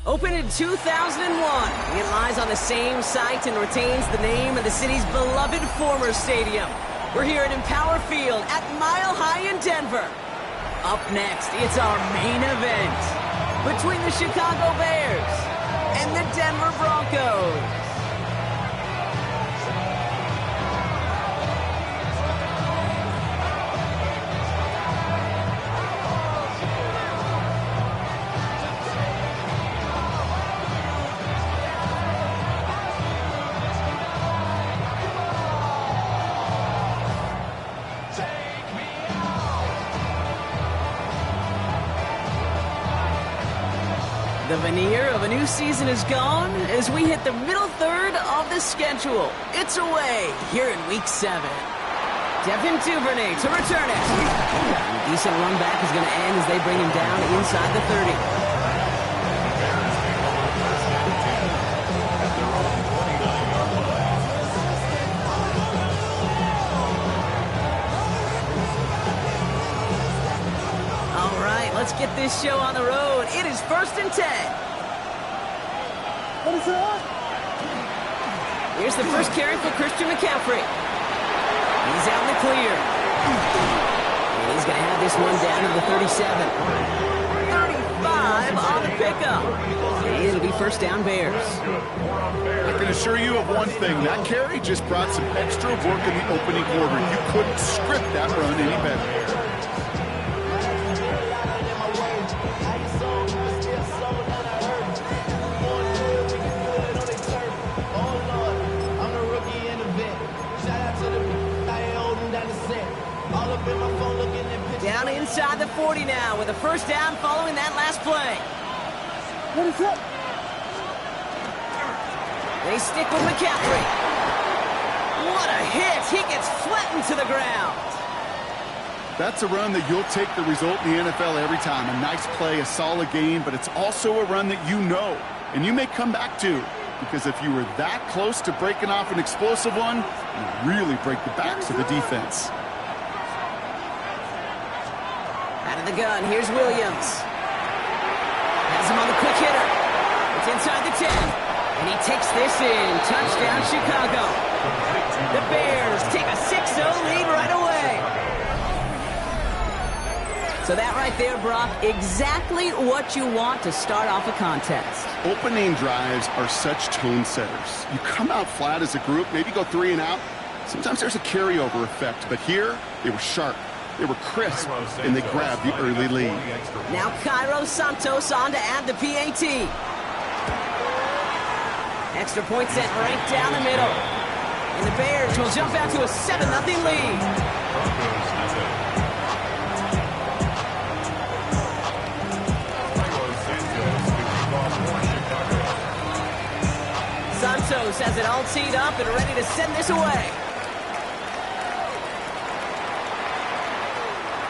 Opened in 2001, it lies on the same site and retains the name of the city's beloved former stadium. We're here at Empower Field at Mile High in Denver. Up next, it's our main event between the Chicago Bears and the Denver Broncos. The veneer of a new season is gone as we hit the middle third of the schedule. It's away here in Week 7. Devin Duvernay to return it. A decent run back is going to end as they bring him down inside the 30. Let's get this show on the road. It is 1st and 10. What is that? Here's the first carry for Christian McCaffrey. He's out in the clear. And he's going to have this one down to the 37. 35 on the pickup. And it'll be first down Bears. I can assure you of one thing. That carry just brought some extra work in the opening quarter. You couldn't script that run any better. Down inside the 40 now with a first down following that last play. What is that? They stick with McCaffrey. What a hit! He gets flattened to the ground. That's a run that you'll take the result in the NFL every time. A nice play, a solid game, but it's also a run that you know, and you may come back to. Because if you were that close to breaking off an explosive one, you really break the backs of the defense. Out of the gun, here's Williams. Has him on the quick hitter. It's inside the 10. And he takes this in. Touchdown, Chicago. The Bears take a 6-0 lead right away. So that right there, Brock, exactly what you want to start off a contest. Opening drives are such tone setters. You come out flat as a group, maybe go 3 and out. Sometimes there's a carryover effect, but here they were sharp. They were crisp, and they grabbed the early lead. Now Cairo Santos on to add the PAT. Extra point set right down the middle. And the Bears will jump out to a 7-0 lead. Santos has it all teed up and ready to send this away.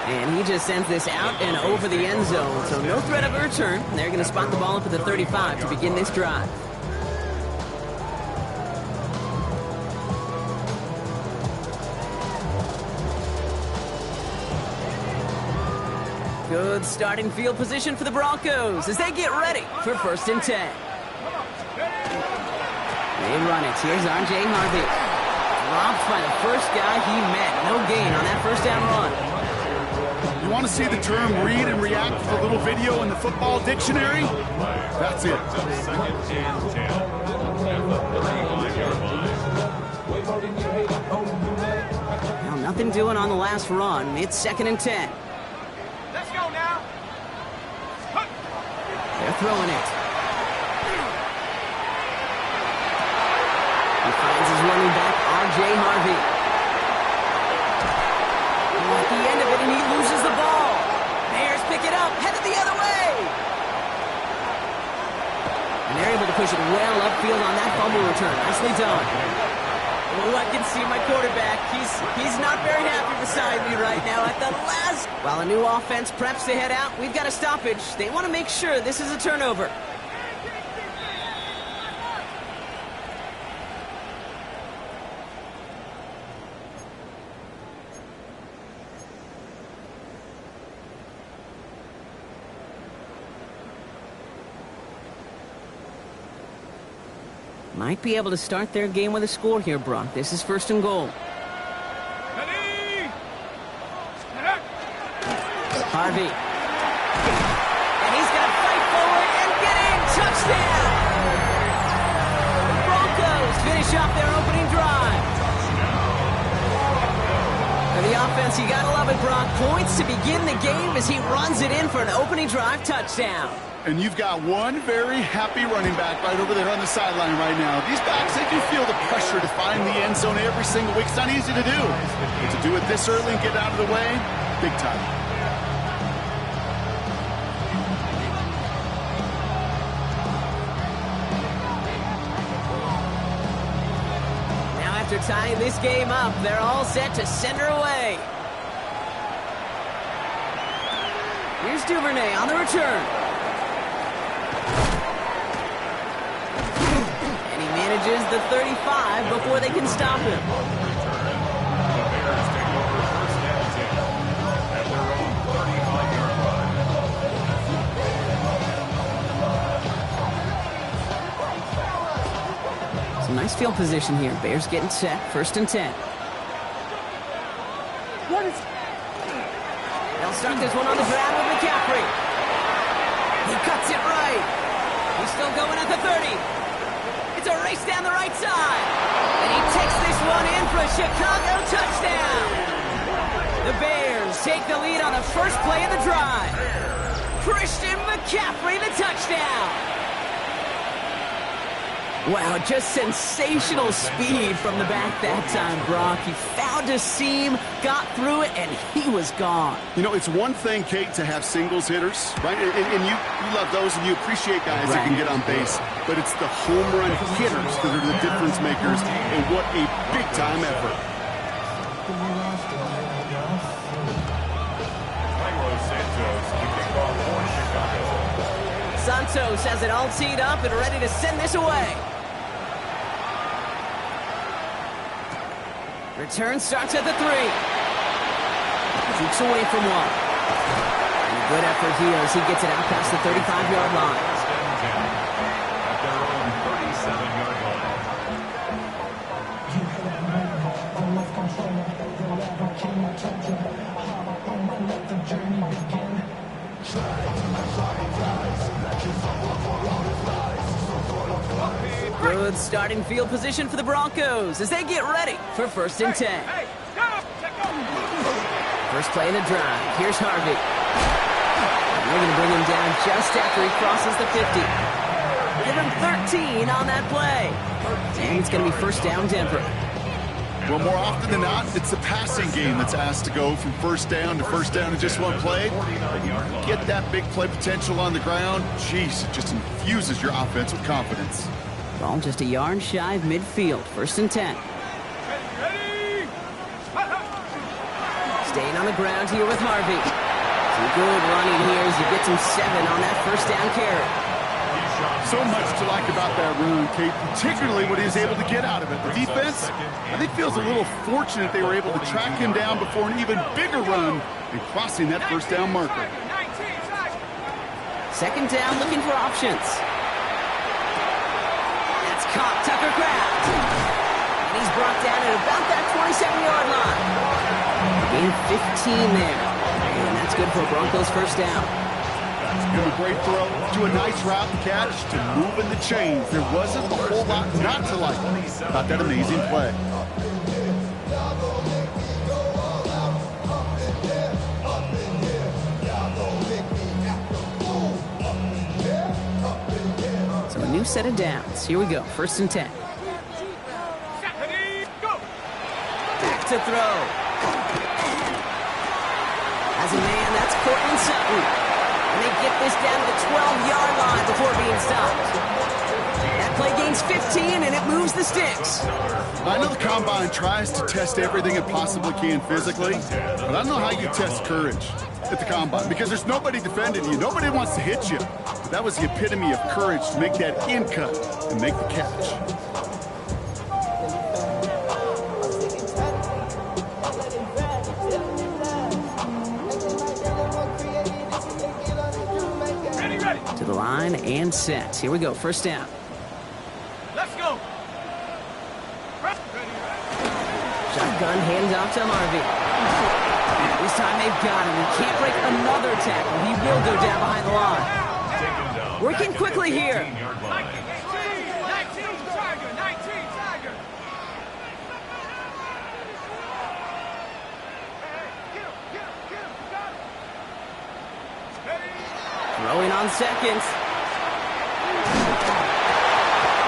And he just sends this out and over the end zone. So no threat of a return. They're going to spot the ball up at the 35 to begin this drive. Good starting field position for the Broncos as they get ready for 1st and 10. They run it. Here's R.J. Harvey. Dropped by the first guy he met. No gain on that first down run. You want to see the term read and react with a little video in the football dictionary? That's it. Now nothing doing on the last run. It's 2nd and 10. Let's go now. They're throwing it. He finds his running back, R.J. Harvey. At the end of it, and he loses the ball. Bears pick it up, headed the other way. And they're able to push it well upfield on that fumble return. Nicely done. Oh, I can see my quarterback. He's not very happy with beside me right now at the last. While a new offense preps to head out, we've got a stoppage. They want to make sure this is a turnover. Might be able to start their game with a score here, Brock. This is first and goal. Harvey. And he's going to fight forward and get in. Touchdown! The Broncos finish off their opening drive. For the offense, you got to love it, Brock. Points to begin the game as he runs it in for an opening drive touchdown. And you've got one very happy running back right over there on the sideline right now. These backs, they do feel the pressure to find the end zone every single week. It's not easy to do. But to do it this early and get out of the way, big time. Now after tying this game up, they're all set to send her away. Here's Duvernay on the return. Manages the 35 before they can stop him. Some nice field position here. Bears getting set. First and 10. They'll start this one on the ground with McCaffrey. He cuts it right. He's still going at the 30. It's a race down the right side. And he takes this one in for a Chicago touchdown. The Bears take the lead on the first play of the drive. Christian McCaffrey, the touchdown. Wow, just sensational speed from the back that time, Brock. He found a seam, got through it, and he was gone. You know, it's one thing, Kate, to have singles hitters, right? And you love those, and you appreciate guys that can get on base. But it's the home run hitters that are the difference makers, and what a big-time effort. Santos has it all teed up and ready to send this away. Return starts at the 3. Jukes away from one. And a good effort here as he gets it out past the 35-yard line. At their own 37-yard Good starting field position for the Broncos as they get ready for first and 10. First play of the drive. Here's Harvey. And they're going to bring him down just after he crosses the 50. Give him 13 on that play. And it's going to be first down, Denver. Well, more often than not, it's the passing game that's asked to go from first down in just one play. But you get that big play potential on the ground, jeez, it just infuses your offense with confidence. Ball just a yard shy of midfield. First and 10. Staying on the ground here with Harvey. Some good running here as he gets him 7 on that first down carry. So much to like about that run, Kate, particularly what he was able to get out of it. The defense, I think, feels a little fortunate they were able to track him down before an even bigger run and crossing that first down marker. Second down, looking for options. That's caught Tucker Kraft. And he's brought down at about that 27-yard line. Gain 15 there. And that's good for a Broncos first down. And a great throw to a nice route and catch to moving the chains. There wasn't a whole lot not to like about that amazing play. So a new set of downs. Here we go. First and 10. Back to throw. As a man, that's Cortland Sutton. And they get this down to the 12-yard line before being stopped. That Play gains 15, and it moves the sticks. I know the Combine tries to test everything it possibly can physically, but I don't know how you test courage at the Combine, because there's nobody defending you. Nobody wants to hit you. But that was the epitome of courage to make that in cut and make the catch. To the line and set. Here we go, first down. Let's go. Shotgun handoff to Harvey. This time they've got him. He can't break another tackle. He will go down behind the line. Working quickly here. 19 Tiger, 19 Tiger. Throwing on seconds.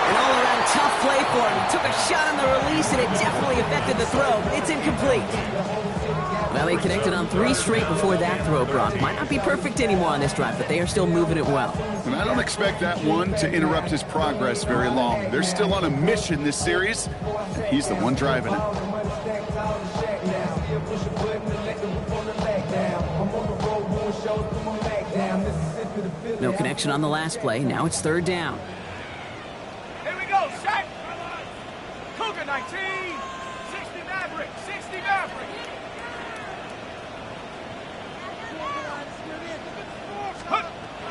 An all-around tough play for him. He took a shot on the release, and it definitely affected the throw. It's incomplete. Well, they connected on 3 straight before that throw, Brock. Might not be perfect anymore on this drive, but they are still moving it well. And I don't expect that one to interrupt his progress very long. They're still on a mission this series, and he's the one driving it. No connection on the last play. Now it's third down. Here we go, set. Cougar 19, 60 Maverick, 60 Maverick.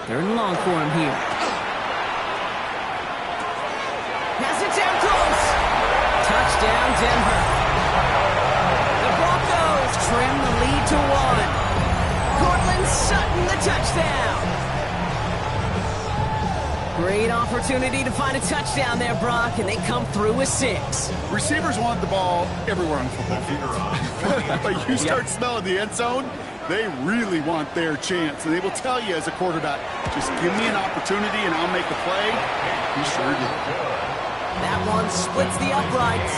Third and long for him here. Pass it down close. Touchdown, Denver. The Broncos trim the lead to 1. Cortland Sutton, the touchdown. Great opportunity to find a touchdown there, Brock, and they come through with 6. Receivers want the ball everywhere on the football field. But you start smelling the end zone, they really want their chance. And they will tell you as a quarterback, just give me an opportunity and I'll make a play. He sure did. That one splits the uprights.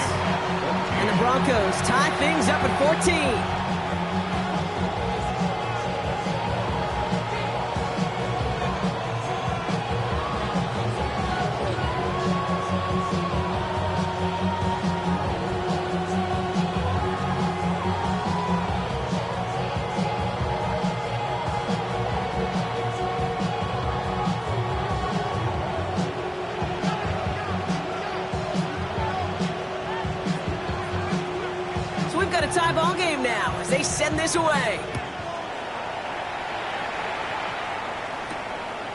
And the Broncos tie things up at 14. Tie ball game now as they send this away.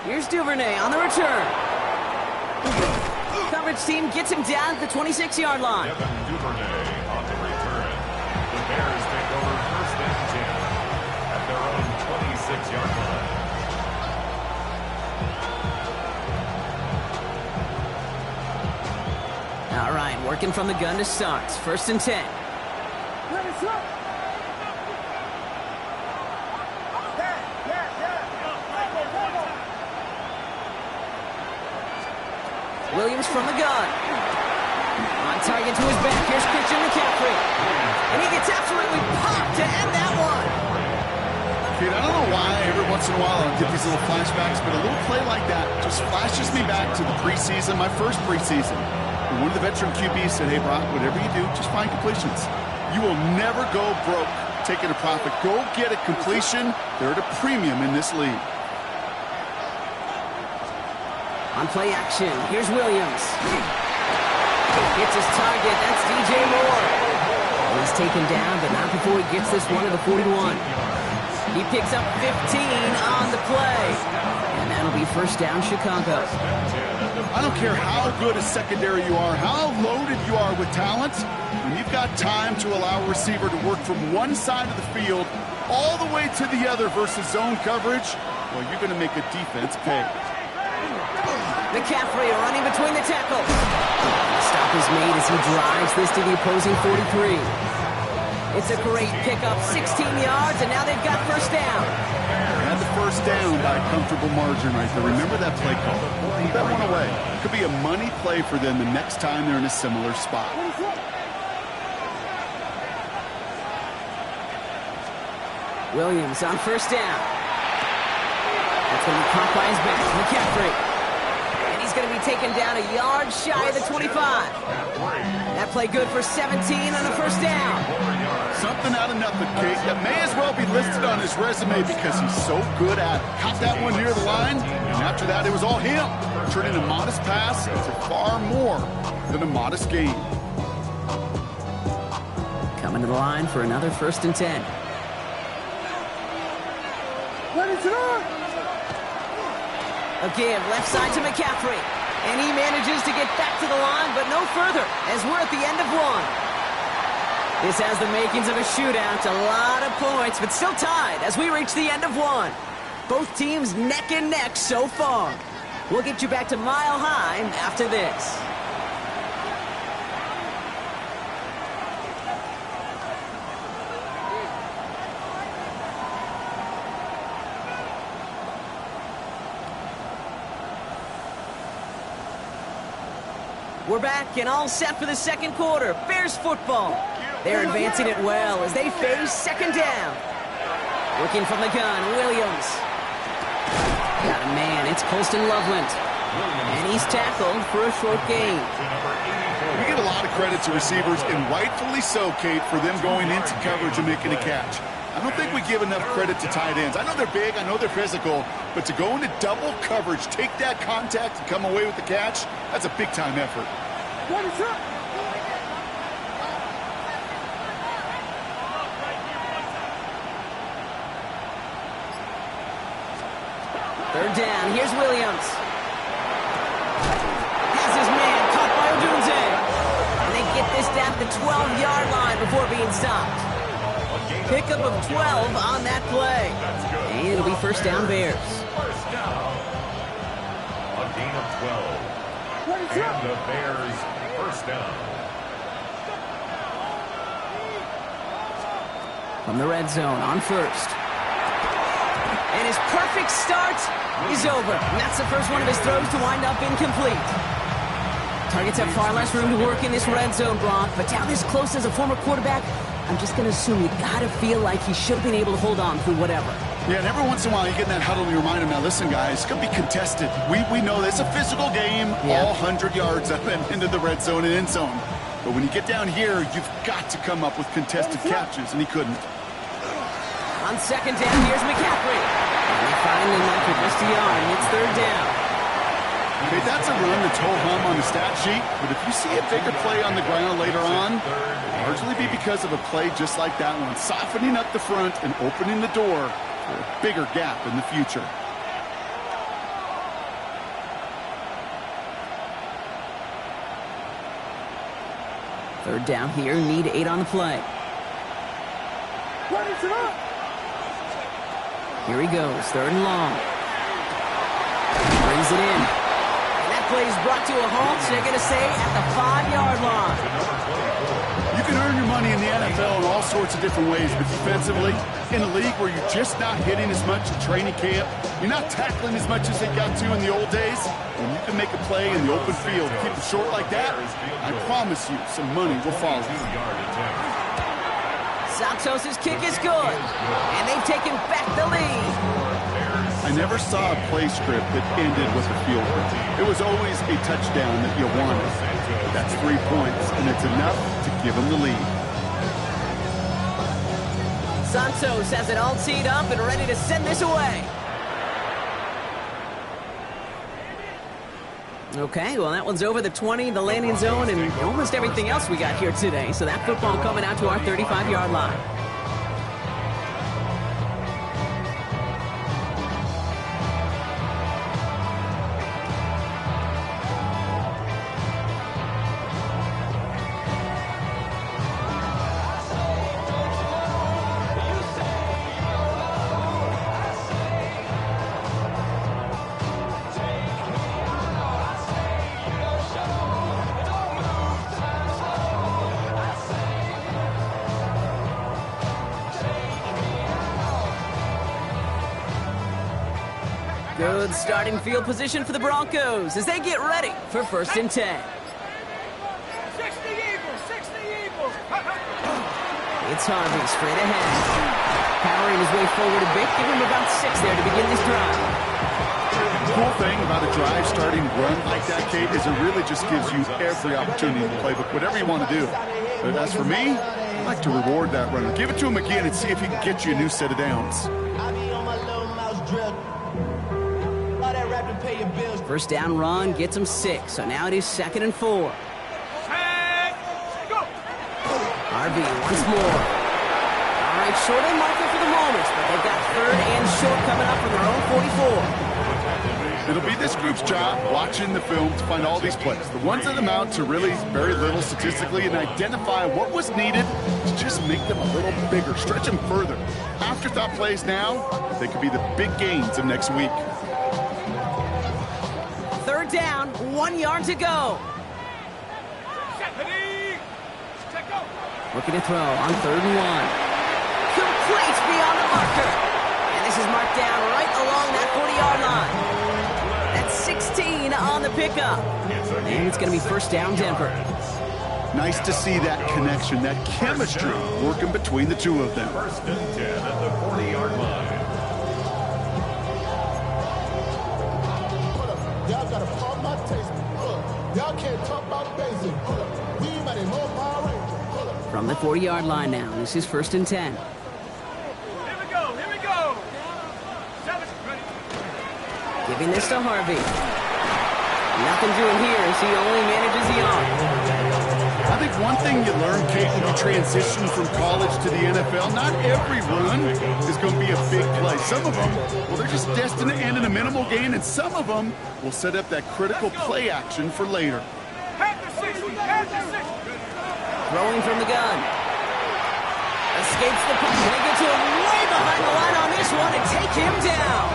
Here's Duvernay on the return. Coverage team gets him down at the 26-yard line. Devin Duvernay on the return. The Bears take over first and 10 at their own 26-yard line. All right, working from the gun to start. First and 10. Williams from the gun. On target to his back. Here's Christian McCaffrey. And he gets absolutely popped to end that one. Kid, I don't know why every once in a while I'll get these little flashbacks, but a little play like that just flashes me back to the preseason, my first preseason. And one of the veteran QBs said, hey, Brock, whatever you do, just find completions. You will never go broke taking a profit. Go get a completion. They're at a premium in this league. On play action, here's Williams. Hits his target, that's DJ Moore. He's taken down, but not before he gets this one to the 41. He picks up 15 on the play. And that'll be first down, Chicago. I don't care how good a secondary you are, how loaded you are with talent, when you've got time to allow a receiver to work from one side of the field all the way to the other versus zone coverage, well, you're going to make a defense pay. McCaffrey running between the tackles. Stop is made as he drives this to the opposing 43. It's a great pickup, 16 yards, and now they've got first down. They had the first down by a comfortable margin right there. Remember that play call. Put that one away. Could be a money play for them the next time they're in a similar spot. Williams on first down. That's going to be caught by his back. McCaffrey. And he's going to be taken down a yard shy of the 25. That play good for 17 on the first down. Something out of nothing, Kate. That may as well be listed on his resume because he's so good at it. Caught that one near the line, and after that, it was all him. Turning a modest pass into far more than a modest gain. Coming to the line for another 1st and 10. A give left side to McCaffrey. And he manages to get back to the line, but no further, as we're at the end of one. This has the makings of a shootout. A lot of points, but still tied as we reach the end of one. Both teams neck and neck so far. We'll get you back to Mile High after this. We're back and all set for the second quarter. Bears football. They're advancing it well as they face second down. Working from the gun, Williams. Got a man, it's Colston Loveland. And he's tackled for a short gain. We give a lot of credit to receivers, and rightfully so, Kate, for them going into coverage and making a catch. I don't think we give enough credit to tight ends. I know they're big, I know they're physical, but to go into double coverage, take that contact, and come away with the catch, that's a big-time effort. Third down, here's Williams. Has his man caught by Odunze. And they get this down to the 12-yard line before being stopped. Pickup of 12 on that play. And it'll be first down Bears. First down. A gain of 12. And the Bears first down. From the red zone on first. And his perfect start is over. And that's the first one of his throws to wind up incomplete. Targets have far less room to work in this red zone, Brock. But down this close as a former quarterback, I'm just going to assume you got to feel like he should have been able to hold on through whatever. Yeah, and every once in a while you get in that huddle and you remind him, now listen, guys, it's going to be contested. We know this is a physical game, all 100 yards up and into the red zone and end zone. But when you get down here, you've got to come up with contested catches, and he couldn't. On second down, here's McCaffrey. And they finally knock it just a yard, and it's third down. Okay, that's a run that's ho-hum on the stat sheet, but if you see a bigger play on the ground later on, it'll largely be because of a play just like that one, softening up the front and opening the door for a bigger gap in the future. Third down here, need 8 on the play. Here he goes, third and long. Brings it in. And that play is brought to a halt, so they're going to say at the 5-yard line. You can earn your money in the NFL in all sorts of different ways, but defensively, in a league where you're just not hitting as much in training camp, you're not tackling as much as they got to in the old days, when you can make a play in the open field, keep it short like that, I promise you some money will follow. Santos' kick is good, and they've taken back the lead. I never saw a play script that ended with a field goal. It was always a touchdown that you wanted. That's 3 points, and it's enough to give them the lead. Santos has it all teed up and ready to send this away. Okay, well, that one's over the 20, the landing zone, and almost everything else we got here today. So that football coming out to our 35-yard line. Good starting field position for the Broncos as they get ready for 1st and 10. 60 Eagles, 60 Eagles. It's Harvey straight ahead. Powering his way forward a bit, give him about 6 there to begin this drive. Cool thing about a drive starting run like that, Kate, is it really just gives you every opportunity in the playbook, whatever you want to do. But as for me, I like to reward that runner. Give it to him again and see if he can get you a new set of downs. First down run gets him 6, so now it is 2nd and 4. Set, go. Harvey once more. All right, short on marker for the moment, but they've got 3rd and short coming up from their own 44. It'll be this group's job watching the film to find all these plays. The ones that amount to really very little statistically and identify what was needed to just make them a little bigger, stretch them further. Afterthought plays now, they could be the big gains of next week. 3rd down, 1 yard to go. Set, ready, set, go. Looking to throw on 3rd and 1. Complete beyond the marker. And this is marked down right along that 40-yard line. That's 16 on the pickup. And it's going to be 1st down, Denver. Nice to see that connection, that chemistry working between the two of them. 1st and 10 at the 40-yard line. Y'all gotta pump my taste. Y'all can't talk about basic. We might as well Power Rangers. From the 40-yard line now, this is 1st and 10. Here we go, here we go. 7, ready. Giving this to Harvey. Nothing doing here as he only manages the arm. I think one thing you learn, Kate, when you transition from college to the NFL, not every run is going to be a big play. Some of them, well, they're just destined to end in a minimal gain, and some of them will set up that critical play action for later. Head to 60, head to 60. Throwing from the gun. Escapes the punt. They get to him way behind the line on this one and take him down.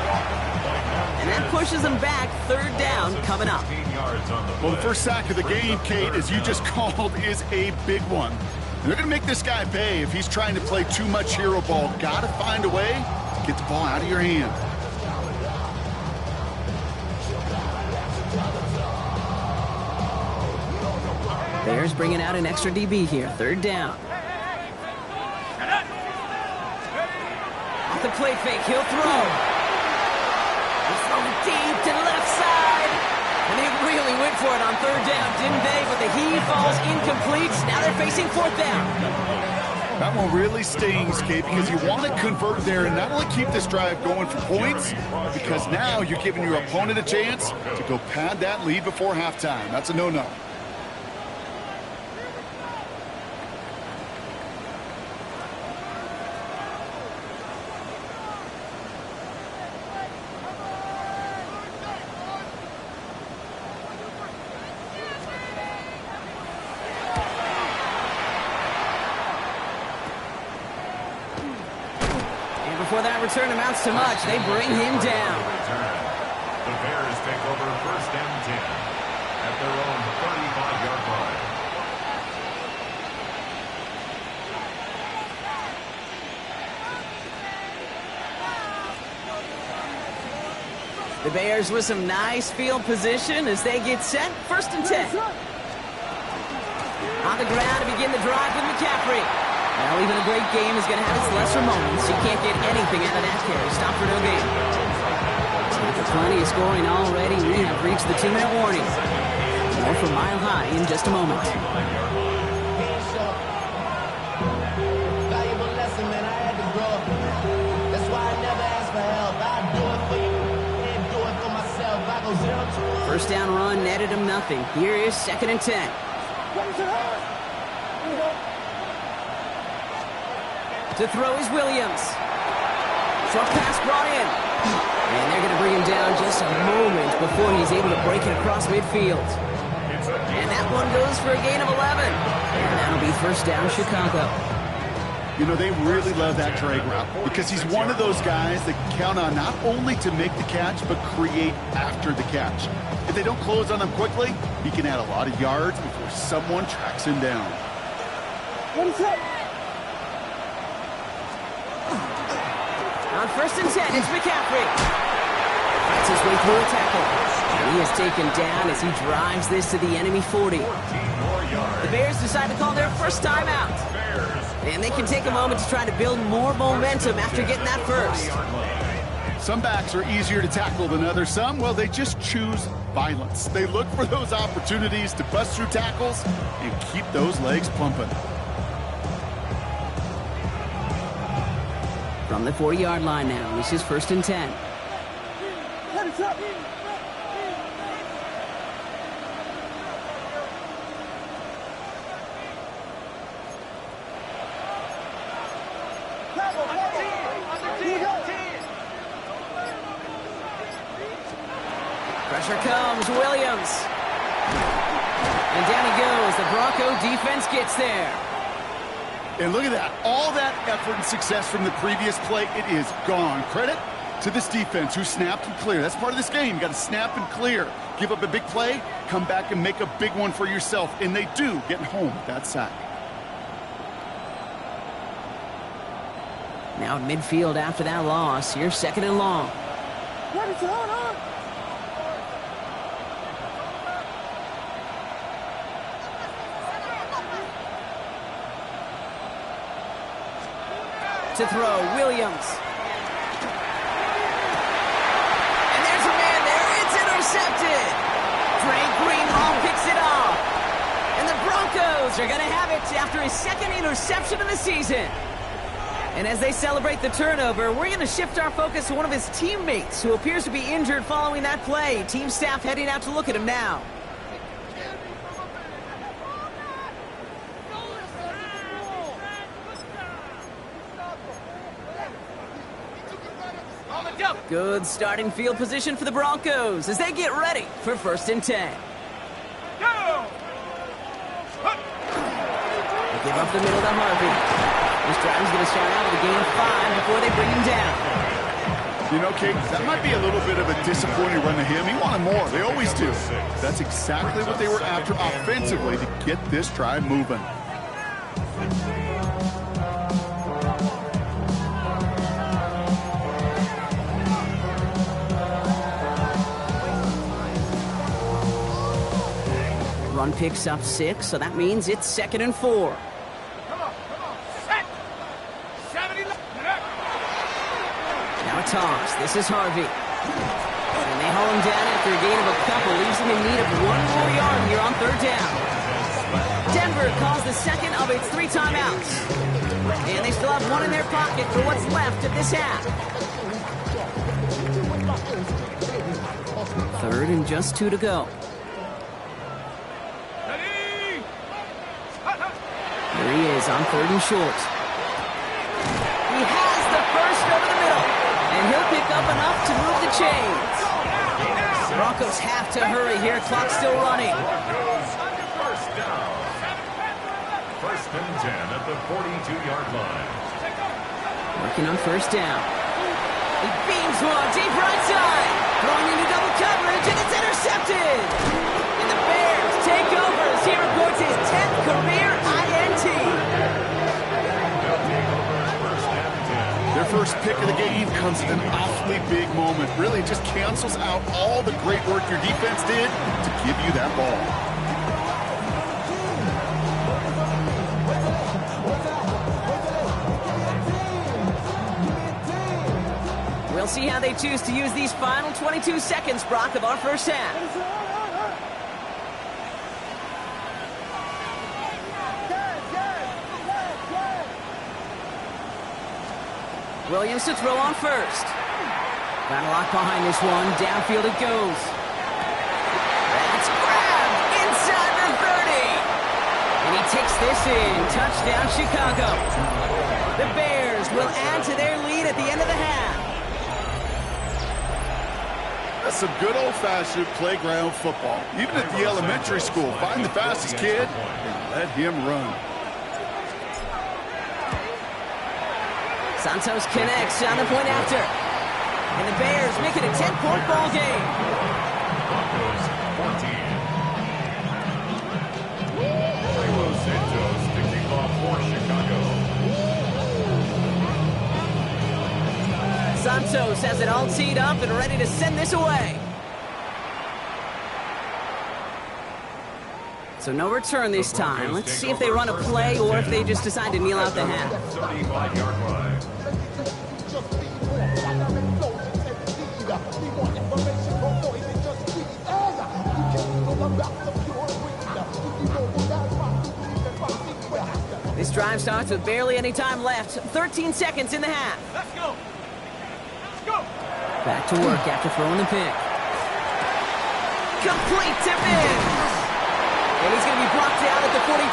And that pushes them back. 3rd down coming up. 15 yards on the Well, the play. first sack of the game, Kate, as you just called, is a big one. And they're going to make this guy pay if he's trying to play too much hero ball. Got to find a way to get the ball out of your hand. Bears bringing out an extra DB here. 3rd down. Off the play fake, he'll throw. He's throwing deep to the left side. And they really went for it on 3rd down, didn't they? But the heave falls incomplete. Now they're facing 4th down. That one really stings, Kate, because you want to convert there and not only keep this drive going for points, because now you're giving your opponent a chance to go pad that lead before halftime. That's a no-no. Before that return amounts to much, they bring him down. The Bears take over 1st and 10 at their own 35-yard line. The Bears with some nice field position as they get set. 1st and 10. On the ground to begin the drive with McCaffrey. Well, even a great game is going to have its lesser moments. You can't get anything out of that carry. Stop for no gain. After plenty of scoring already, we have reached the 2-minute warning. More from Mile High in just a moment. Valuable lesson, man. I had to grow up. That's why I never ask for help. I do it for you and do it for myself. I go 0 to 1. 1st down run netted him nothing. Here is 2nd and 10. To throw is Williams. Short pass brought in. And they're going to bring him down just a moment before he's able to break it across midfield. And that one goes for a gain of 11. And that'll be 1st down Chicago. You know, they really love that drag route because he's one of those guys that can count on not only to make the catch, but create after the catch. If they don't close on him quickly, he can add a lot of yards before someone tracks him down. On 1st and 10, it's McCaffrey. Fights his way through a tackle. And he is taken down as he drives this to the enemy 40. The Bears decide to call their first timeout. And they can take a moment to try to build more momentum after getting that first. Some backs are easier to tackle than others. Some, well, they just choose violence. They look for those opportunities to bust through tackles and keep those legs pumping. From the 40-yard line now, this is 1st and 10. Pressure comes, Williams. And down he goes. The Bronco defense gets there. And look at that. All that effort and success from the previous play, it is gone. Credit to this defense who snapped and cleared. That's part of this game. You got to snap and clear. Give up a big play, come back and make a big one for yourself. And they do, getting home with that sack. Now at midfield after that loss. Here's 2nd and long. What is going on? To throw, Williams. And there's a man there. It's intercepted. Drake Greenhall picks it off. And the Broncos are going to have it after his 2nd interception of the season. And as they celebrate the turnover, we're going to shift our focus to one of his teammates who appears to be injured following that play. Team staff heading out to look at him now. Good starting field position for the Broncos as they get ready for 1st and 10. Go! They give up the middle to Harvey. This drive is going to start out with a gain of 5 before they bring him down. You know, Kate, that might be a little bit of a disappointing run to him. He wanted more. They always do. That's exactly what they were after offensively to get this drive moving. Run picks up 6, so that means it's 2nd and 4. Come on. Set. 70 left. Now a toss. This is Harvey. And they haul him down after a gain of a couple. Leaves him in need of 1 more yard here on 3rd down. Denver calls the 2nd of its 3 timeouts. And they still have 1 in their pocket for what's left of this half. 3rd and just 2 to go. There he is on 3rd and short. He has the first over the middle, and he'll pick up enough to move the chains. Broncos have to hurry here. Clock still running. First down. 1st and 10 at the 42-yard line. Working on 1st down. He beams one deep right side. Throwing into double coverage, and it's intercepted. And the Bears take over as he records his 10th career INT. Their first pick of the game comes at an awfully big moment. Really just cancels out all the great work your defense did to give you that ball. We'll see how they choose to use these final 22 seconds, Brock, of our first half. Williams to throw on 1st. Got a lock behind this one. Downfield it goes. That's grabbed inside the 30. And he takes this in. Touchdown, Chicago. The Bears will add to their lead at the end of the half. That's some good old-fashioned playground football. Even at the elementary school, find the fastest kid and let him run. Santos connects on the point after. And the Bears make it a 10-point ball game. Broncos 14. Carlos Santos to kick off for Chicago. Santos has it all teed up and ready to send this away. So no return this time. Let's see if they run a play or if they just decide to kneel out the half. 35-yard line. drive starts with barely any time left. 13 seconds in the half. Let's go. Let's go. Back to work after throwing the pick. Complete tip in. And he's going to be blocked out at the 42.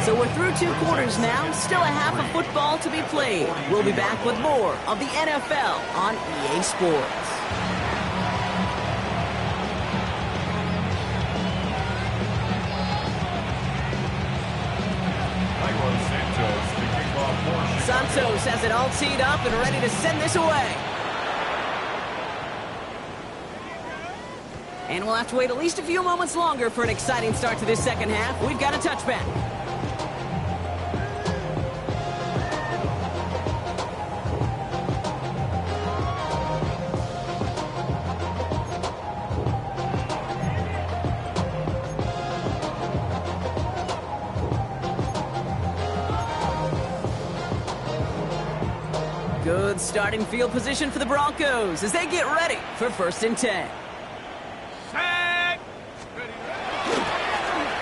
So we're through 2 quarters now. Still a half of football to be played. We'll be back with more of the NFL on EA Sports. Santos has it all teed up and ready to send this away. And we'll have to wait at least a few moments longer for an exciting start to this second half. We've got a touchback. Good starting field position for the Broncos as they get ready for 1st and 10. Set.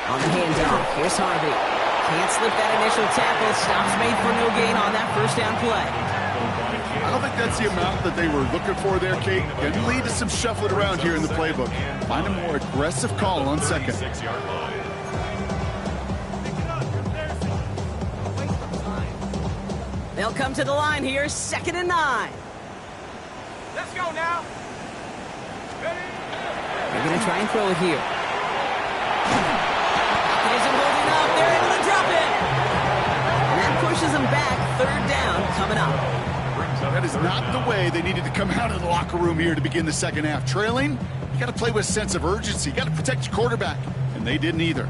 On the handoff, here's Harvey. Can't slip that initial tackle. Stops made for no gain on that 1st down play. I don't think that's the amount that they were looking for there, Kate. Can lead to some shuffling around here in the playbook. Find a more aggressive call on 2nd. They'll come to the line here, 2nd and 9. Let's go now. Ready? They're going to try and throw it here. It isn't holding up. They're able to drop it. And that pushes them back. 3rd down coming up. That is not the way they needed to come out of the locker room here to begin the second half. Trailing, you got to play with a sense of urgency. You got to protect your quarterback. And they didn't either.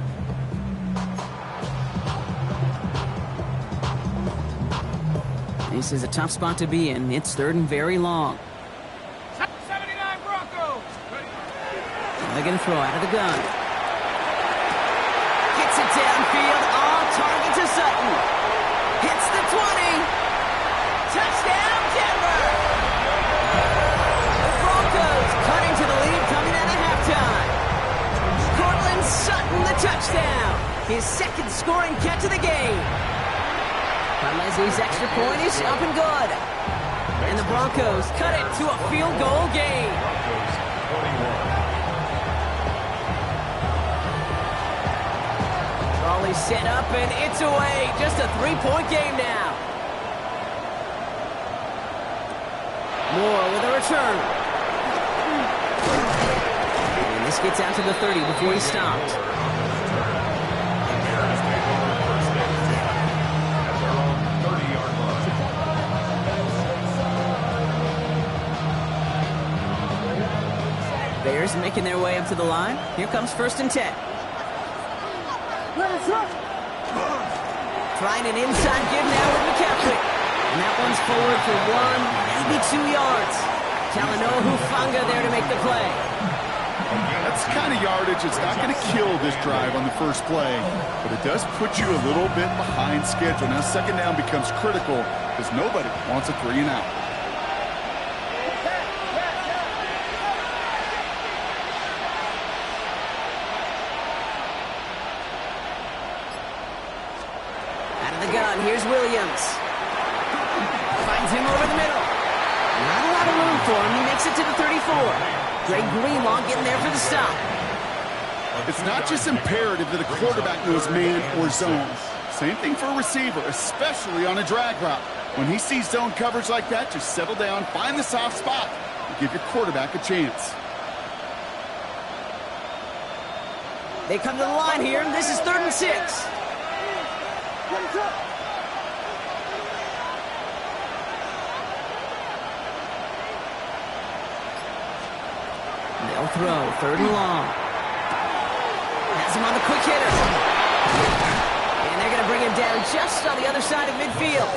This is a tough spot to be in. It's 3rd and very long. 79 Broncos. Ready? They're going to throw out of the gun. Gets it downfield. On target to Sutton. Hits the 20. Touchdown, Denver. The Broncos cutting to the lead coming out of halftime. Cortland Sutton, the touchdown. His 2nd scoring catch of the game. Leslie's extra point is up and good. And the Broncos cut it to a field goal game. Raleigh set up and it's away. Just a 3-point game now. Moore with a return. And this gets out to the 30 before he's stopped. Bears making their way up to the line. Here comes 1st and 10. Trying an inside give now with McCaffrey. And that one's forward for 1, maybe 2 yards. Talanoa Hufanga there to make the play. That's the kind of yardage. It's not going to kill this drive on the first play, but it does put you a little bit behind schedule. Now 2nd down becomes critical because nobody wants a 3 and out. Here's Williams. Finds him over the middle. Not a lot of room for him. He makes it to the 34. Greg Greenlaw getting there for the stop. It's not just imperative that a quarterback knows man or zone. Same thing for a receiver, especially on a drag route. When he sees zone coverage like that, just settle down, find the soft spot, and give your quarterback a chance. They come to the line here. This is 3rd and 6. They'll throw 3rd and long. Has him on the quick hitter. And they're going to bring him down just on the other side of midfield.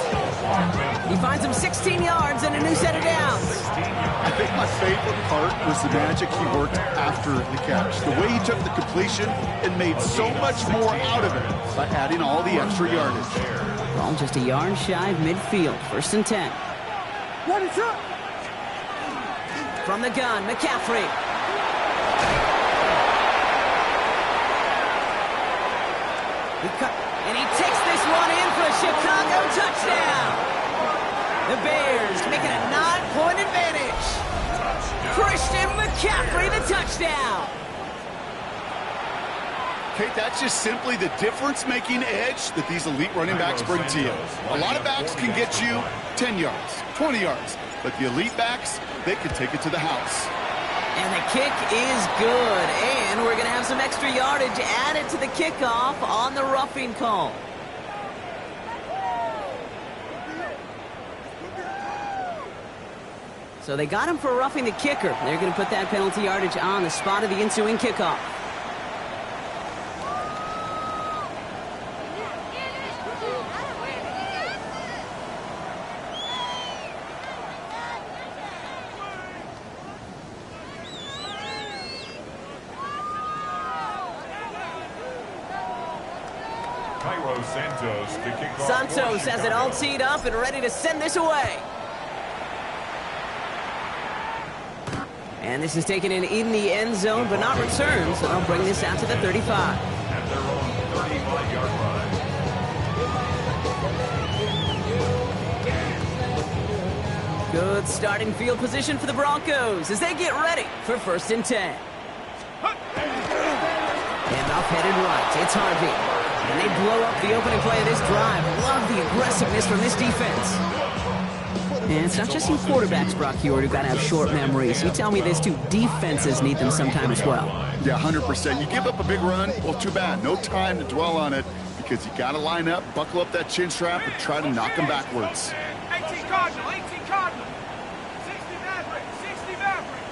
He finds him 16 yards and a new set of downs. I think my favorite part was the magic he worked after the catch. The way he took the completion and made so much more out of it by adding all the extra yardage. Well, just a yard shy of midfield. 1st and 10. From the gun, McCaffrey. And he takes this one in for a Chicago touchdown. The Bears making a 9-point advantage. Christian McCaffrey, the touchdown. Kate, that's just simply the difference-making edge that these elite running backs bring to you. A lot of backs can get you 10 yards, 20 yards, but the elite backs, they can take it to the house. And the kick is good, and we're going to have some extra yardage added to the kickoff on the roughing call. So they got him for roughing the kicker. They're going to put that penalty yardage on the spot of the ensuing kickoff. Santos has it all teed up and ready to send this away. And this is taken in the end zone, but not returned, so they'll bring this out to the 35. At their own 35-yard line. Good starting field position for the Broncos as they get ready for 1st and 10. And off headed right, it's Harvey. And they blow up the opening play of this drive. Love the aggressiveness from this defense. And it's not just some quarterbacks, Brock Huard, who got to have short memories. You tell me this too, defenses need them sometimes as well. Yeah, 100%. You give up a big run, well, too bad. No time to dwell on it because you got to line up, buckle up that chin strap, and try to knock them backwards. 18 Cardinal, 18 Cardinal. 60 Maverick, 60 Maverick.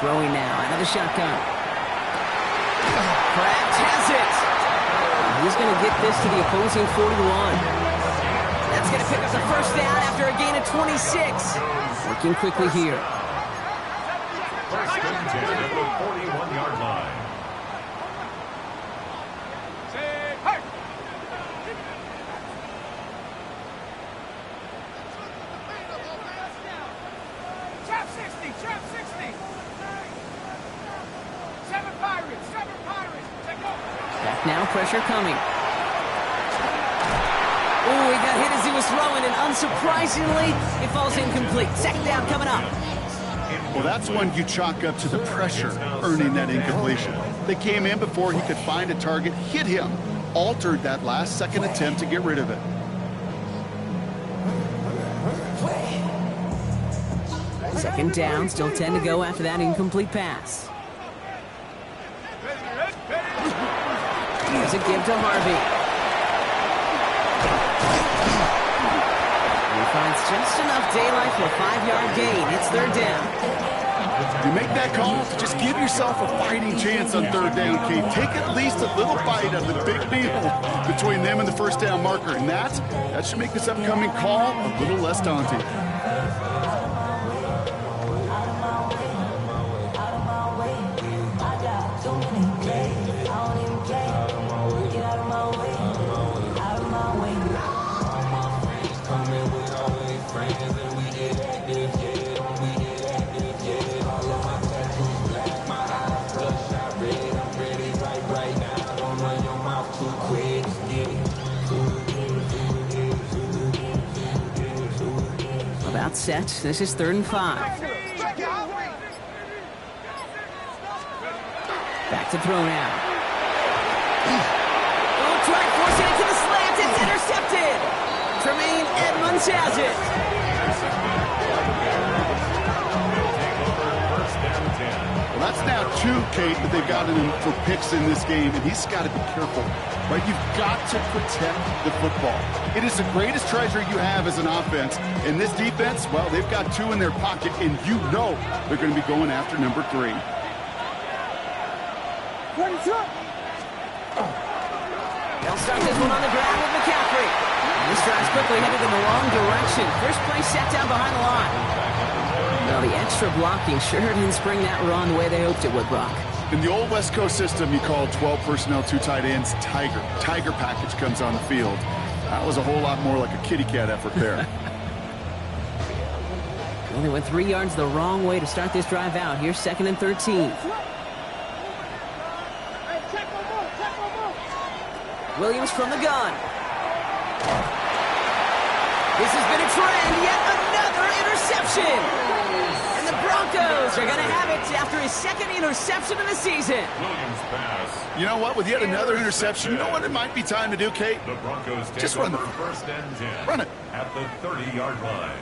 Throwing now, out of the shotgun. Kraft has it. He's going to get this to the opposing 41. That's going to pick up the 1st down after a gain of 26. Working quickly here. 1st and 10 at the 41-yard line. Trap 60, trap 60. 7 Pirates, 7 Pirates. Take off. Back now, pressure coming. Oh, he got hit as he was throwing, and unsurprisingly, it falls incomplete. 2nd down coming up. Well, that's one you chalk up to the pressure earning that incompletion. They came in before he could find a target, hit him, altered that last-second attempt to get rid of it. Second down, still 10 to go after that incomplete pass. Here's a give to Harvey. He finds just enough daylight for a 5-yard gain. It's 3rd down. You make that call to just give yourself a fighting chance on 3rd down, Kate. Take at least a little bite of the big deal between them and the 1st down marker, and that should make this upcoming call a little less daunting. About set. This is 3rd and 5. Back to throw now. Oh, try forcing it to the slant. It's intercepted. Tremaine Edmunds has it. Well, that's now 2, Kate, that they've gotten him for picks in this game, and he's got to be careful. Right? You've got to protect the football. It is the greatest treasure you have as an offense. And this defense, well, they've got 2 in their pocket, and you know they're going to be going after number 3. They'll start this one on the ground with McCaffrey. And this drive's quickly headed in the wrong direction. First play set down behind the line. Well, the extra blocking sure didn't spring that run the way they hoped it would, Brock. In the old West Coast system, you call 12 personnel, 2 tight ends, Tiger. Tiger package comes on the field. That was a whole lot more like a kitty cat effort there. Well, they went 3 yards the wrong way to start this drive out. Here's 2nd and 13. Williams from the gun. This has been a trend. Yet another interception. And the Broncos are going to have it after his second interception of the season. Williams pass. You know what? With yet another interception, you know what it might be time to do, Kate? The Broncos take Just run over the first and 10. Run it. At the 30-yard line.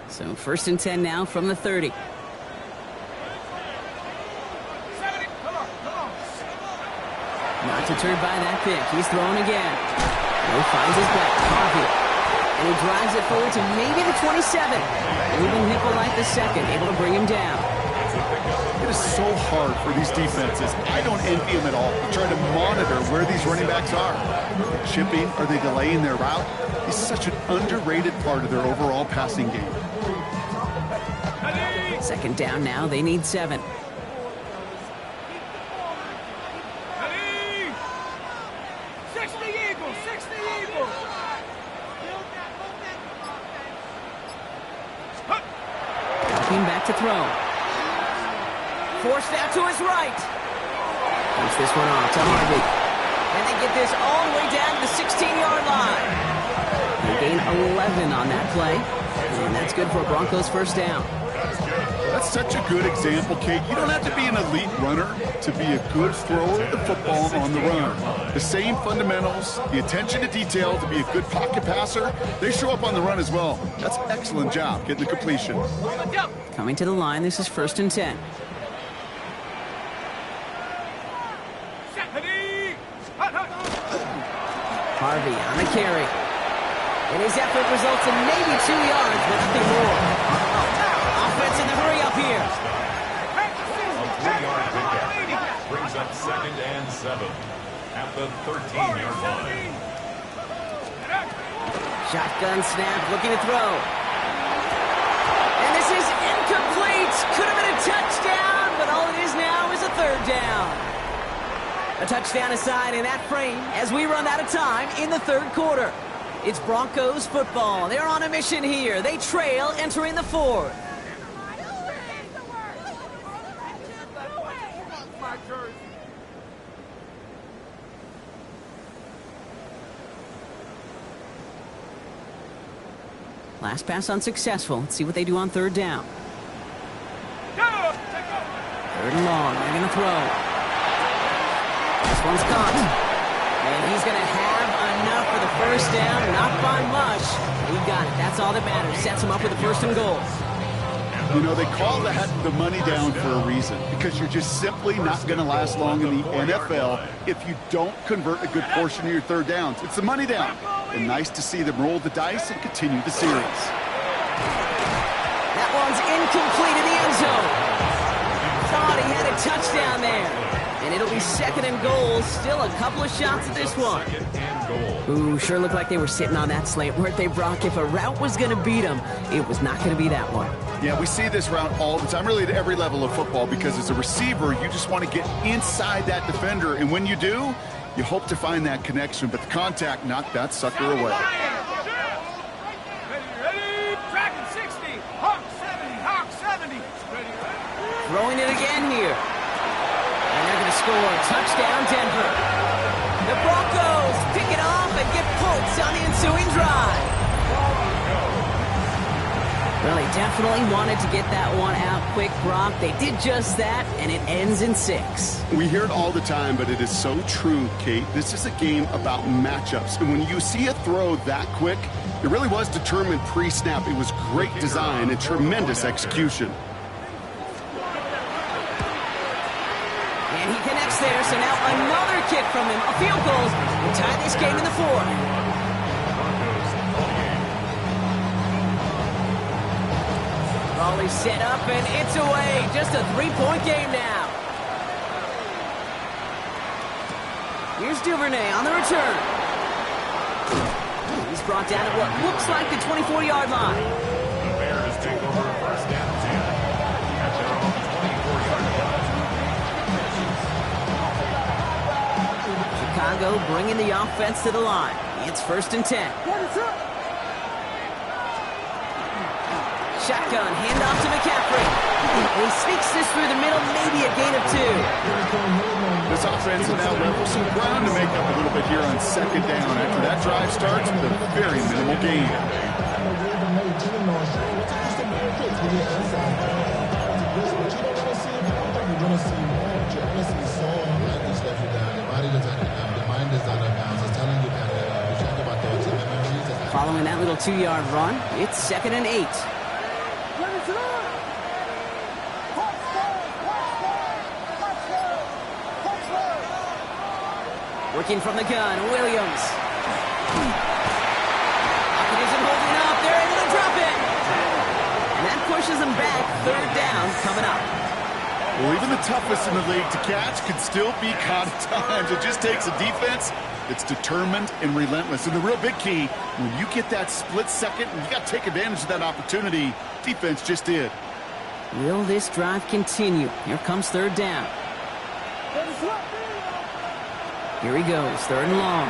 So first and 10 now from the 30. 70. Come on. Not deterred by that pick. He's throwing again. He finds his back. Harvey. And he drives it forward to maybe the 27. Moving Hippolyte the second, able to bring him down. It is so hard for these defenses. I don't envy them at all. Trying to monitor where these running backs are. Chipping, are they delaying their route? He's such an underrated part of their overall passing game. Second down now. They need 7. Ready. 60 Eagles. 60 Eagles. Looking back to throw. Forced out to his right. Puts this one off to Harvey. And they get this all the way down to the 16-yard line. They gain 11 on that play. And that's good for a Broncos first down. That's such a good example, Kate. You don't have to be an elite runner to be a good thrower of the football on the run. The same fundamentals, the attention to detail to be a good pocket passer, they show up on the run as well. That's an excellent job getting the completion. Coming to the line, this is first and 10. Harvey on the carry. And his effort results in maybe 2 yards, but nothing more. Offense in the hurry up here. A 3-yard pickup brings up second and 7 at the 13-yard line. Shotgun snap, looking to throw. And this is incomplete. Could have been a touchdown, but all it is now is a third down. A touchdown aside in that frame as we run out of time in the third quarter. It's Broncos football. They're on a mission here. They trail entering the fourth. Last pass unsuccessful. Let's see what they do on third down. Third and long. They're going to throw. This one's caught. And he's going to have enough for the first down. Not by much. He got it. That's all that matters. Sets him up with a first and goal. You know, they call that the money down for a reason, because you're just simply not going to last long in the NFL if you don't convert a good portion of your third downs. It's the money down. And nice to see them roll the dice and continue the series. That one's incomplete in the end zone. Thought he had a touchdown there. And it'll be second and goal. Still a couple of shots at this one. Ooh, sure looked like they were sitting on that slant, weren't they, Brock? If a route was going to beat them, it was not going to be that one. Yeah, we see this route all the time, really at every level of football, because as a receiver, you just want to get inside that defender. And when you do, you hope to find that connection. But the contact knocked that sucker away. Ready. Dragon 60. Hawk 70. Hawk 70. Ready. Throwing it again here. And they're going to score. Touchdown, Denver. The Broncos pick it off and get points on the ensuing drive. Well, they definitely wanted to get that one out quick, Brock. They did just that, and it ends in 6. We hear it all the time, but it is so true, Kate. This is a game about matchups. And when you see a throw that quick, it really was determined pre-snap. It was great design and tremendous execution. And he connects there, so now another kick from him. A field goal will tie this game in the 4th. Raleigh set up, and it's away. Just a 3-point game now. Here's Duvernay on the return. He's brought down at what looks like the 24-yard line. The Bears take over first and 10 at their own 24-yard line. Chicago bringing the offense to the line. It's first and 10. shotgun, handoff to McCaffrey. And he sneaks this through the middle, maybe a gain of 2. This offense will now level some ground to make up a little bit here on second down after that drive starts with a very minimal gain. Following that little 2-yard run, it's 2nd and 8. Working from the gun, Williams. Pocket isn't holding up. They're able to drop it. And that pushes them back. 3rd down coming up. Well, even the toughest in the league to catch can still be caught at times. It just takes a defense that's determined and relentless. And the real big key, when you get that split second, you got to take advantage of that opportunity. Defense just did. Will this drive continue? Here comes 3rd down. Here he goes, 3rd and long.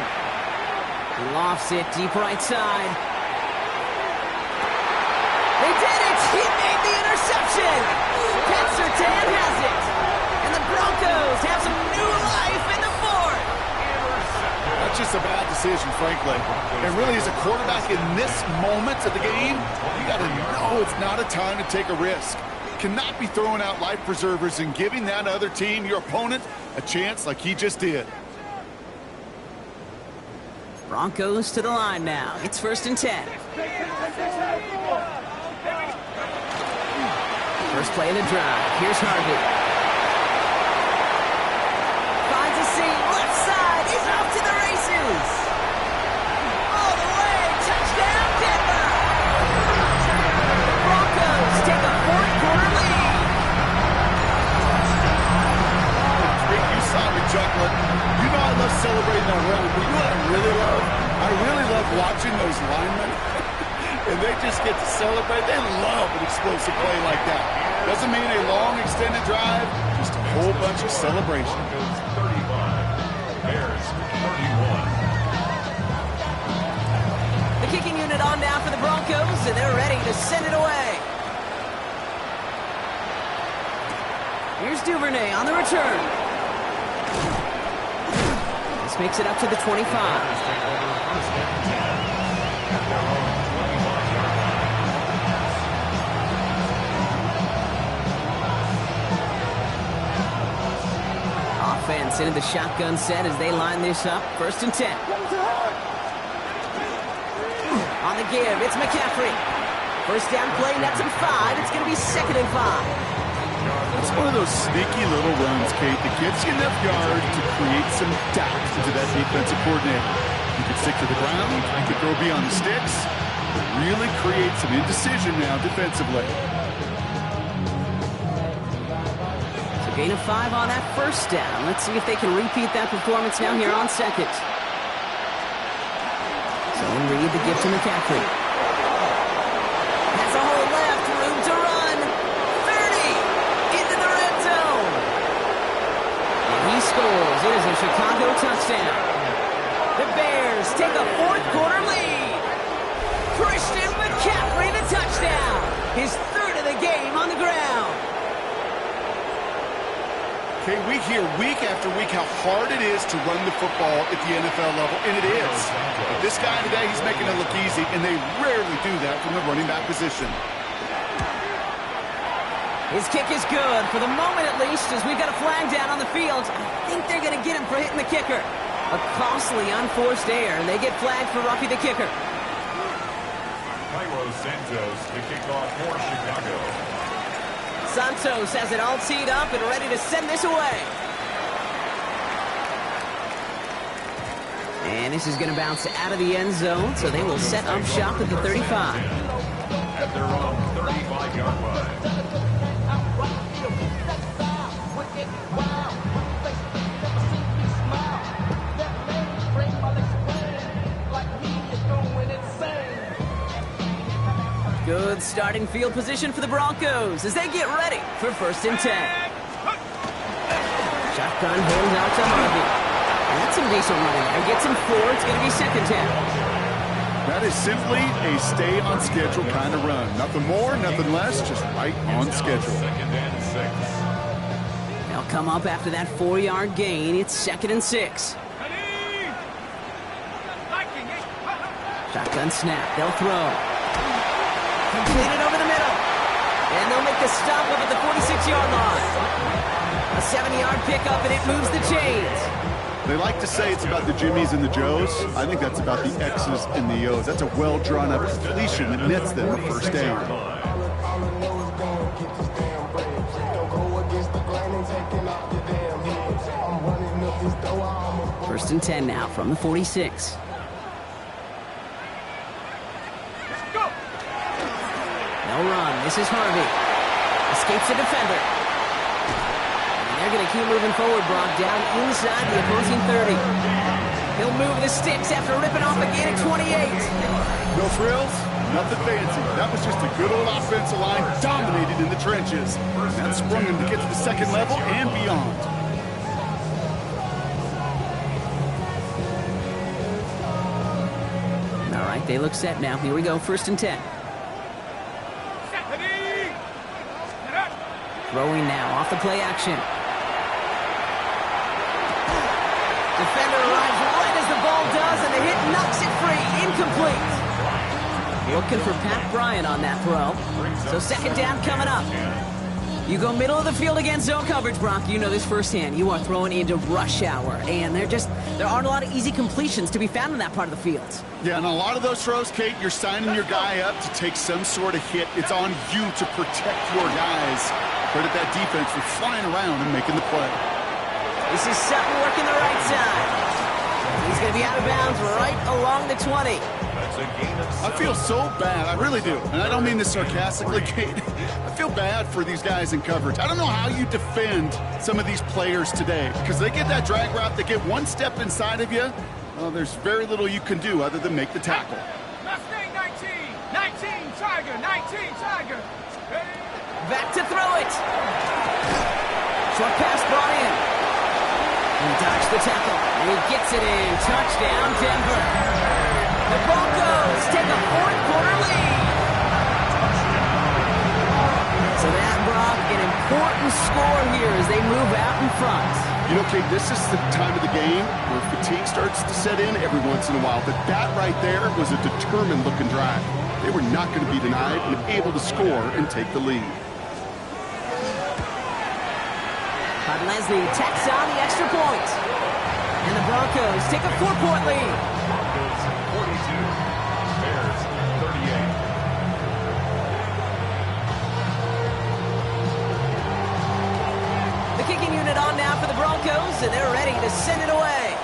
He lofts it deep right side. They did it! He made the interception! Pat Surtain has it! And the Broncos have some new life in the 4th! That's just a bad decision, frankly. And really, as a quarterback in this moment of the game, you got to know it's not a time to take a risk. You cannot be throwing out life preservers and giving that other team, your opponent, a chance like he just did. Broncos to the line now. It's 1st and 10. First play of the drive. Here's Harvey. Finds a seam. Left side. He's off to the races. All the way. Touchdown, Denver. Broncos take a 4th-quarter lead. You saw me chuckling. You know I love celebrating that run, but you know what I really love? I really love watching those linemen. And they just get to celebrate. They love an explosive play like that. Doesn't mean a long extended drive, just a whole bunch of celebration. Broncos 35, Bears 31. The kicking unit on now for the Broncos, and they're ready to send it away. Here's Duvernay on the return. This makes it up to the 25. Offense into the shotgun set as they line this up. 1st and 10. On the give, it's McCaffrey. First down play, nets him 5. It's going to be 2nd and 5. It's one of those sneaky little runs, Kate, that gives you enough yards to create some doubt into that defensive coordinator. You can stick to the ground, you can throw beyond the sticks, really create some indecision now defensively. So gain of 5 on that first down. Let's see if they can repeat that performance now here on 2nd. So Reed the give to McCaffrey. Has a hole left, room to run. 30 into the red zone. And he scores. It is a Chicago touchdown. The Bears take a 4th-quarter lead. Christian McCaffrey the touchdown. His 3rd of the game on the ground. Okay, we hear week after week how hard it is to run the football at the NFL level, and it is. But this guy today, he's making it look easy, and they rarely do that from the running back position. His kick is good, for the moment at least, as we've got a flag down on the field. I think they're going to get him for hitting the kicker. A costly unforced error, and they get flagged for roughing the kicker. Cairo Santos, the kickoff for Chicago. Santos has it all teed up and ready to send this away. And this is going to bounce out of the end zone, so they will set up shop at the 35. At their own 35-yard line. Good starting field position for the Broncos as they get ready for 1st and 10. Shotgun hands out to Harvey. That's some decent running there. Gets him 4. It's going to be 2nd down. That That is simply a stay-on-schedule kind of run. Nothing more, nothing less, just right on schedule. Second and 6. They'll come up after that 4-yard gain. It's 2nd and 6. Shotgun snap. They'll throw. Completed over the middle. And they'll make the stop up at the 46-yard line. A 7-yard pickup, and it moves the chains. They like to say it's about the Jimmies and the Joes. I think that's about the X's and the O's. That's a well-drawn-up completion that nets them a first down. First and 10 now from the 46. No run. This is Harvey. Escapes the defender. And they're going to keep moving forward, Brock, down inside the opposing 30. He'll move the sticks after ripping off again at 28. No frills, nothing fancy. That was just a good old offensive line dominated in the trenches. And that sprung him to get to the second level and beyond. All right, they look set now. Here we go, 1st and 10. Throwing now off the play action. Defender arrives right as the ball does, and the hit knocks it free. Incomplete. Looking for Pat Bryant on that throw. So 2nd down coming up. You go middle of the field against zone coverage, Brock. You know this firsthand. You are throwing into rush hour, and there aren't a lot of easy completions to be found in that part of the field. Yeah, and a lot of those throws, Kate, you're signing your guy up to take some sort of hit. It's on you to protect your guys. Credit that defense for flying around and making the play. This is Sutton working the right side. He's going to be out of bounds right along the 20. That's a gain of 7. I feel so bad. I really do. And I don't mean this sarcastically, Kate. I feel bad for these guys in coverage. I don't know how you defend some of these players today because they get that drag route, they get one step inside of you. Well, there's very little you can do other than make the tackle. Mustang 19! 19 Tiger! 19 Tiger! Back to throw it. Short pass brought in. He dodged the tackle. And he gets it in. Touchdown, Denver. The Broncos take a 4th-quarter lead. So that, Brock, an important score here as they move out in front. You know, Kate, this is the time of the game where fatigue starts to set in every once in a while. But that right there was a determined-looking drive. They were not going to be denied and able to score and take the lead. Todd Leslie tacks on the extra point. And the Broncos take a 4-point lead. Broncos 42. Bears 38. The kicking unit on now for the Broncos, and they're ready to send it away.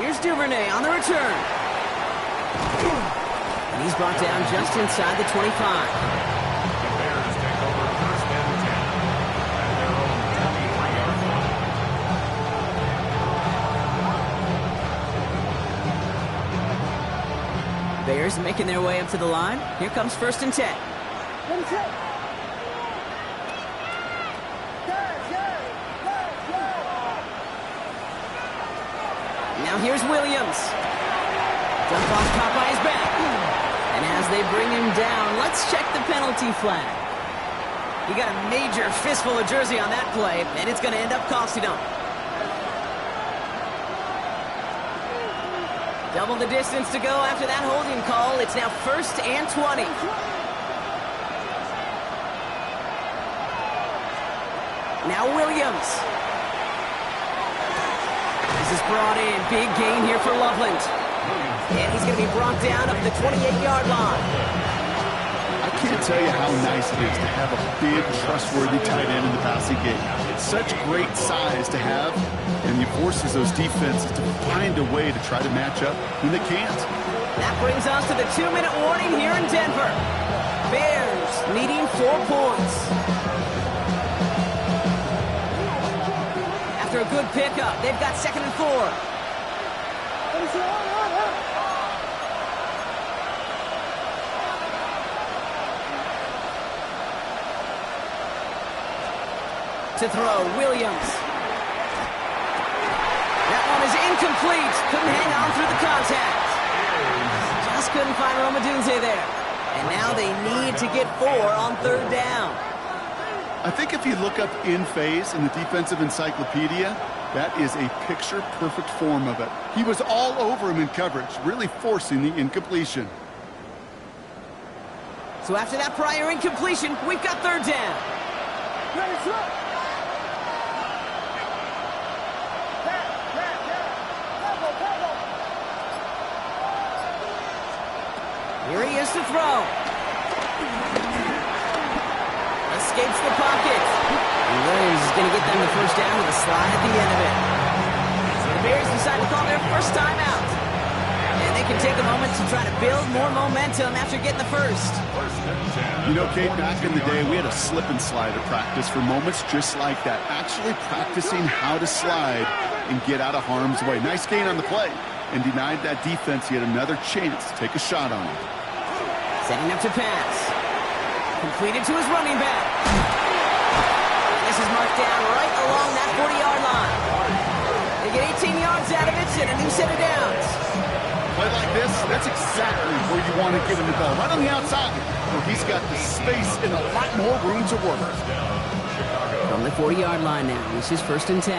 Here's Duvernay on the return. And he's brought down just inside the 25. Bears making their way up to the line. Here comes 1st and 10. Now here's Williams. Dump off Popeye's back. And as they bring him down, let's check the penalty flag. He got a major fistful of jersey on that play, and it's going to end up costing him. Double the distance to go after that holding call. It's now 1st and 20. Now Williams. This is brought in. Big gain here for Loveland. And he's going to be brought down up the 28-yard line. I can't tell you how nice it is to have a big, trustworthy tight end in the passing game. It's such great size to have, and he forces those defenses to find a way to try to match up when they can't. That brings us to the 2-minute warning here in Denver. Bears needing 4 points. After a good pickup, they've got 2nd and 4. To throw, Williams. That one is incomplete. Couldn't hang on through the contact. Just couldn't find Rome Odunze there. And now they need to get 4 on 3rd down. I think if you look up in phase in the defensive encyclopedia, that is a picture-perfect form of it. He was all over him in coverage, really forcing the incompletion. So after that prior incompletion, we've got 3rd down. Here he is to throw. Escapes the pocket. And Williams is going to get them the 1st down with a slide at the end of it. So the Bears decide to call their first timeout. And they can take a moment to try to build more momentum after getting the 1st. You know, Kate, back in the day, we had a slip and slide at practice for moments just like that. Actually practicing how to slide and get out of harm's way. Nice gain on the play. And denied that defense yet another chance to take a shot on him. Setting up to pass. Completed to his running back. And this is marked down right along that 40-yard line. They get 18 yards out of it and a new set of downs. Play like this, that's exactly where you want to get him the ball. Right on the outside, where he's got the space and a lot more room to work. From the 40-yard line now, this is 1st and 10.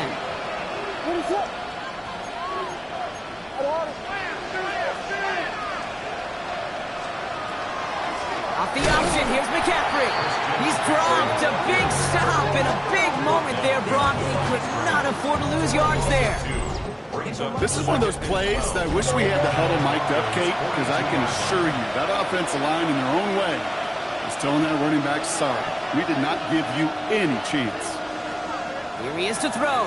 Off the option, here's McCaffrey. He's dropped a big stop and a big moment there, Brock. He could not afford to lose yards there. This is one of those plays that I wish we had the huddle mic'd up, Kate, because I can assure you that offensive line in their own way is telling that running back, sorry, we did not give you any chance. Here he is to throw.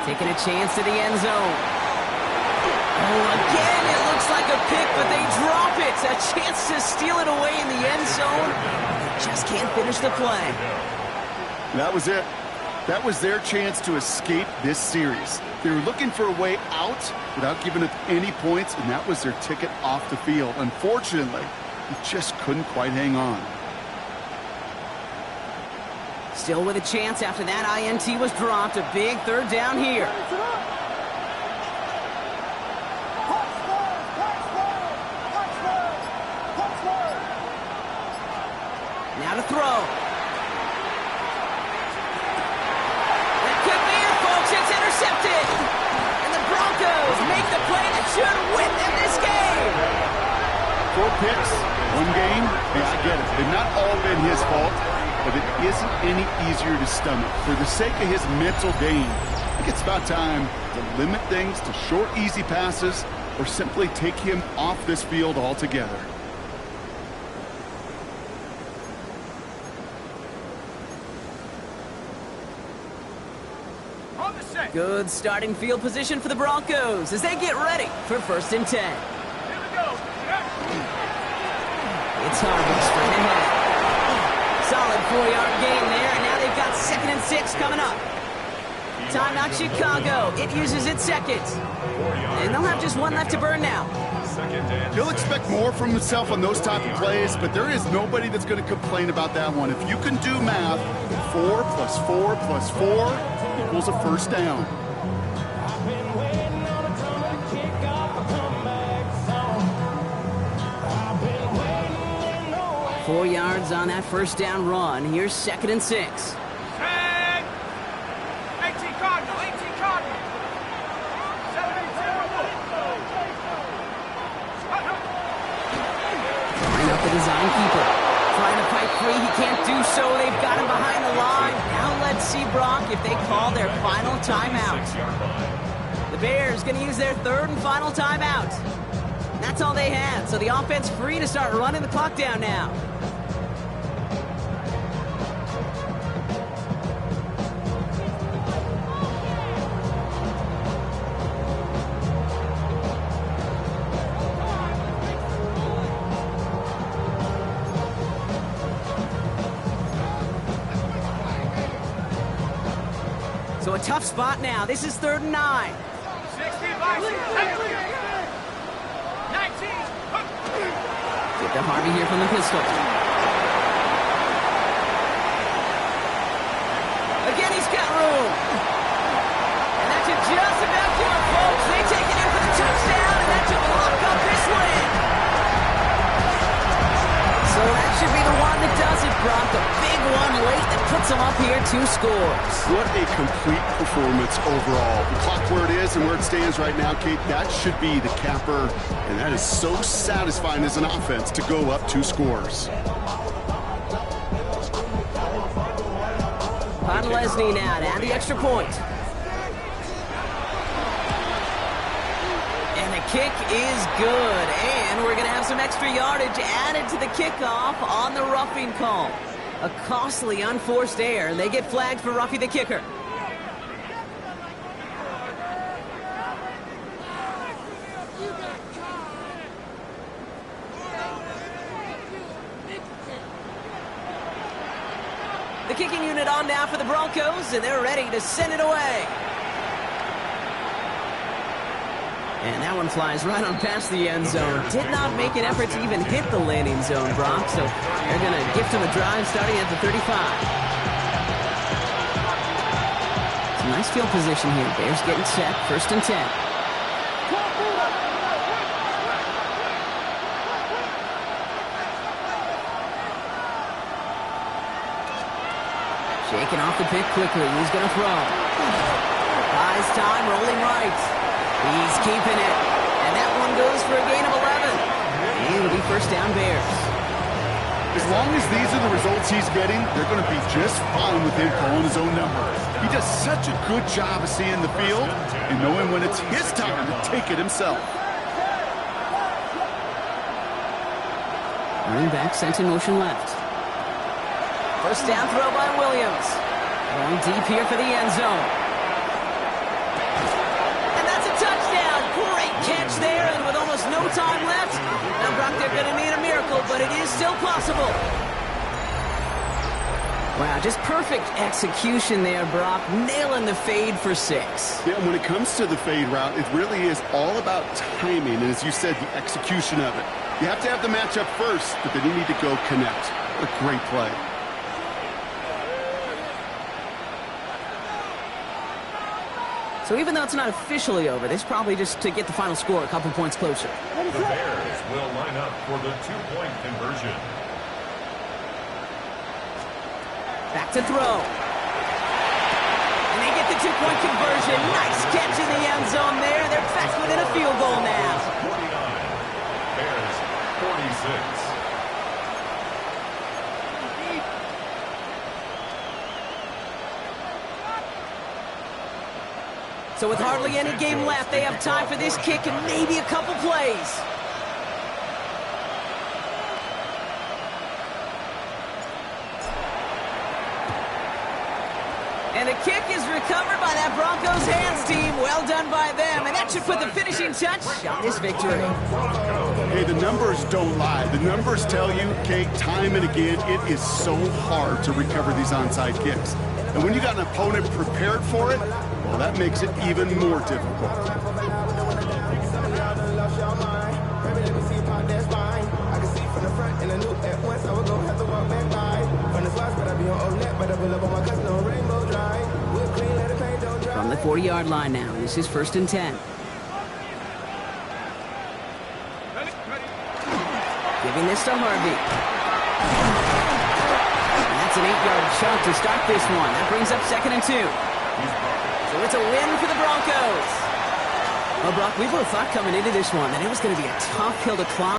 Taking a chance to the end zone. Oh, again, it looks like a pick, but they drop it. A chance to steal it away in the end zone. Just can't finish the play. That was it. That was their chance to escape this series. They were looking for a way out without giving up any points, and that was their ticket off the field. Unfortunately, he just couldn't quite hang on. Still with a chance after that INT was dropped. A big 3rd down here. Now to throw. That could be it, folks. It's intercepted. And the Broncos make the play that should win them this game. 4 picks, 1 game. Hey, I get it. They've not all been his fault, but it isn't any easier to stomach. For the sake of his mental game, I think it's about time to limit things to short, easy passes or simply take him off this field altogether. Good starting field position for the Broncos as they get ready for 1st and 10. Here we go. It's Harvey straight ahead. Solid 4-yard gain there, and now they've got 2nd and 6 coming up. Timeout Chicago. It uses its 2nd. And they'll have just 1 left to burn now. He'll expect more from himself on those type of plays, but there is nobody that's going to complain about that one. If you can do math, 4 + 4 + 4 equals a 1st down. 4 yards on that 1st down run. Here's 2nd and 6. Tag! 18 Cardinal, 18 Cardinal. 72. Line up the design keeper. Trying to fight free. He can't do so. They've got him behind the line. Now let's see, Brock, if they call their final timeout. The Bears going to use their 3rd and final timeout. That's all they had. So the offense free to start running the clock down now. So a tough spot now. This is 3rd and 9. 16, Larson. 19. Get to Harvey here from the pistol. Again, he's got room. And that's a sets them up here, 2 scores. What a complete performance overall. The clock where it is and where it stands right now, Kate, that should be the capper, and that is so satisfying as an offense to go up 2 scores. Podlesny now to add the extra point. And the kick is good, and we're going to have some extra yardage added to the kickoff on the roughing call. A costly unforced error, and they get flagged for roughing the kicker. The kicking unit on now for the Broncos, and they're ready to send it away. And that one flies right on past the end zone. Did not make an effort to even hit the landing zone, Brock, so they're going to gift him a drive starting at the 35. Some nice field position here. Bears getting set, 1st and 10. Shaking off the pick quickly. He's going to throw. Buys time, rolling right. He's keeping it. And that one goes for a gain of 11. And it'll be 1st down Bears. As long as these are the results he's getting, they're going to be just fine with him calling his own number. He does such a good job of seeing the field and knowing when it's his time to take it himself. Running back sent in motion left. 1st down throw by Williams. Going deep here for the end zone. And that's a touchdown. Great catch there, and with almost no time left. Now, Brock, they're going to need a miracle, but it is still possible. Wow, just perfect execution there, Brock. Nailing the fade for 6. Yeah, when it comes to the fade route, it really is all about timing, and as you said, the execution of it. You have to have the matchup first, but then you need to go connect. What a great play. So even though it's not officially over, this is probably just to get the final score a couple points closer. The Bears will line up for the 2-point conversion. Back to throw. And they get the 2-point conversion. Nice catch in the end zone there. They're back within a field goal now. 49. Bears 46. So with hardly any game left, they have time for this kick and maybe a couple plays. And the kick is recovered by that Broncos hands team. Well done by them. And that should put the finishing touch on this victory. Hey, the numbers don't lie. The numbers tell you, Kate, time and again, it is so hard to recover these onside kicks. And when you got an opponent prepared for it, well, that makes it even more difficult. From the 40-yard line now, this is 1st and 10. Giving this to Harvey. And that's an 8-yard chunk to start this one. That brings up 2nd and 2. So it's a win for the Broncos. Well, Brock, we both thought coming into this one that it was going to be a tough hill to climb.